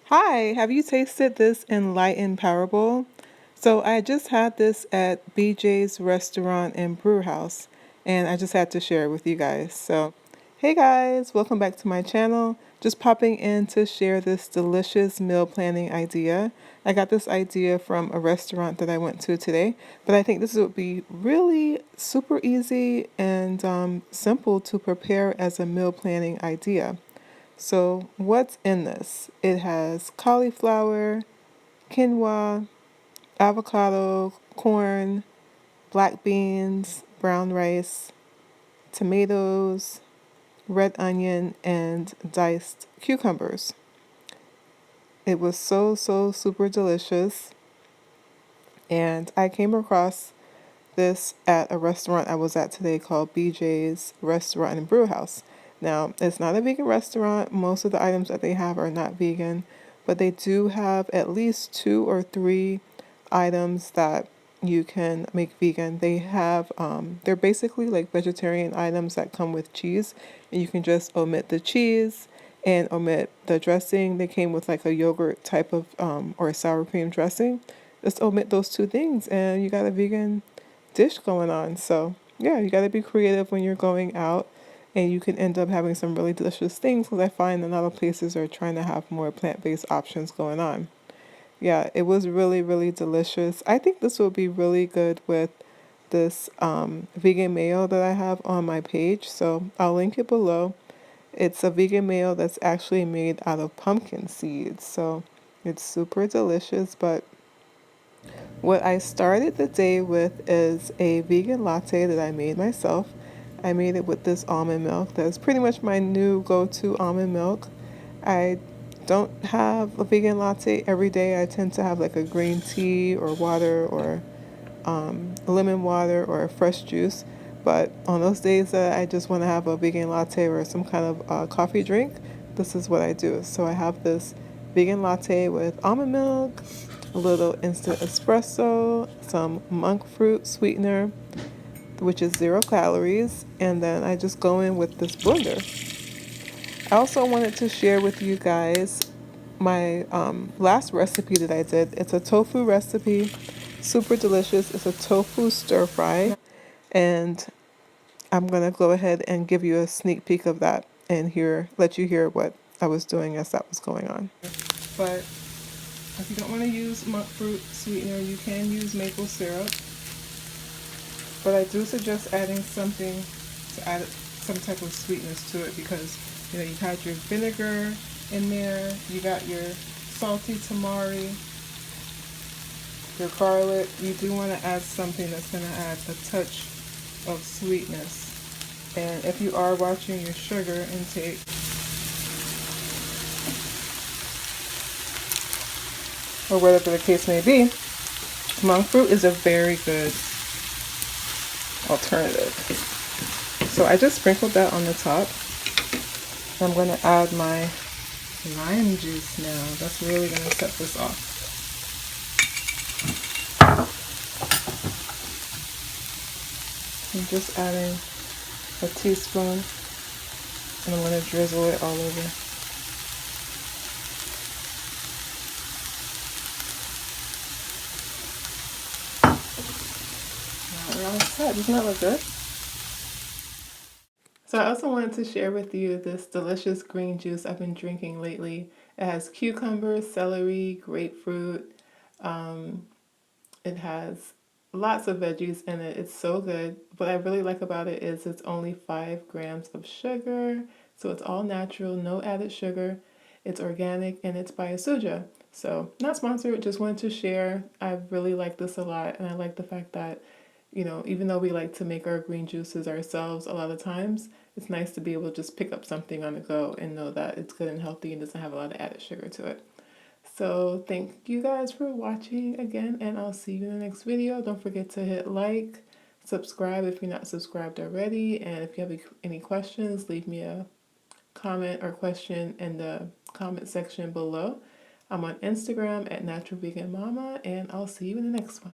Hi, have you tasted this enlightened Power Bowl? So I just had this at BJ's restaurant and brew house, and I just had to share it with you guys. So, hey guys, welcome back to my channel. Just popping in to share this delicious meal planning idea. I got this idea from a restaurant that I went to today, but I think this would be really super easy and simple to prepare as a meal planning idea. So, what's in this? It has cauliflower, quinoa, avocado, corn, black beans, brown rice, tomatoes, red onion, and diced cucumbers. It was so super delicious. And I came across this at a restaurant I was at today called BJ's Restaurant and Brew House. Now, it's not a vegan restaurant. Most of the items that they have are not vegan, but they do have at least two or three items that you can make vegan. They have, they're basically like vegetarian items that come with cheese, and you can just omit the cheese and omit the dressing. They came with like a yogurt type of, or a sour cream dressing. Just omit those two things, and you got a vegan dish going on. So, yeah, you got to be creative when you're going out, and you can end up having some really delicious things because I find a lot of places are trying to have more plant based options going on. Yeah, it was really delicious. I think this will be really good with this vegan mayo that I have on my page. So, I'll link it below. It's a vegan mayo that's actually made out of pumpkin seeds. So, it's super delicious, but what I started the day with is a vegan latte that I made myself. I made it with this almond milk. That's pretty much my new go-to almond milk. I don't have a vegan latte every day. I tend to have like a green tea or water or lemon water or a fresh juice. But on those days that I just want to have a vegan latte or some kind of coffee drink, this is what I do. So I have this vegan latte with almond milk, a little instant espresso, some monk fruit sweetener, which is 0 calories, and then I just go in with this blender. I also wanted to share with you guys my last recipe that I did. It's a tofu recipe, super delicious. It's a tofu stir fry, and I'm gonna go ahead and give you a sneak peek of that and let you hear what I was doing as that was going on. But if you don't want to use monk fruit sweetener, you can use maple syrup. But I do suggest adding something to add some type of sweetness to it because you had your vinegar in there, you got your salty tamari, your garlic. You do want to add something that's going to add a touch of sweetness. And if you are watching your sugar intake, or whatever the case may be, monk fruit is a very good alternative. So I just sprinkled that on the top. I'm going to add my lime juice now. That's really going to set this off. I'm just adding a teaspoon, and I'm going to drizzle it all over. Now we're all set. Doesn't that look good? So I also wanted to share with you this delicious green juice I've been drinking lately. It has cucumber, celery, grapefruit. It has lots of veggies in it. It's so good. What I really like about it is it's only 5 grams of sugar. So it's all natural, no added sugar. It's organic and it's by Suja. So not sponsored, just wanted to share. I really like this a lot, and I like the fact that even though we like to make our green juices ourselves a lot of times, it's nice to be able to just pick up something on the go and know that it's good and healthy and doesn't have a lot of added sugar to it. So thank you guys for watching again, and I'll see you in the next video. Don't forget to hit like, subscribe if you're not subscribed already, and if you have any questions, leave me a comment or question in the comment section below. I'm on Instagram at Natural Vegan Mama, and I'll see you in the next one.